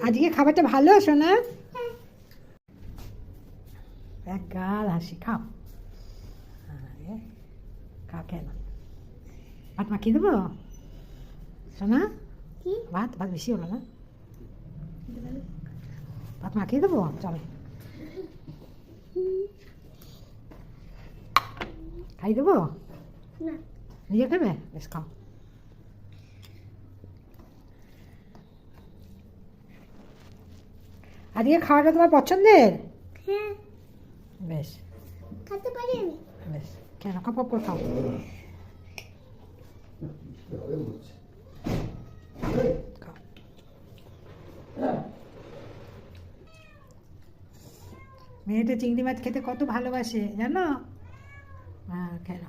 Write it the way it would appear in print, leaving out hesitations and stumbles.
আজকে খাবারটা ভালো শোনা? এক গাল হাসি, খাও। খাও, কেন ভাত মাখিয়ে দেবো শোনা? ভাত ভাত বেশি হলো না? ভাত মাখিয়ে দেবো, চলো খাই দেবো। নিজে খাবে? বেশ, খাও। আজকে খাওয়াটা তোমার পছন্দের? বেশ, খেতে পারি আমি। বেশ, কেন কাপ করে খাও। খাও। মেয়েটা চিংড়ি মাছ খেতে কত ভালোবাসে জানো? হ্যাঁ, কেন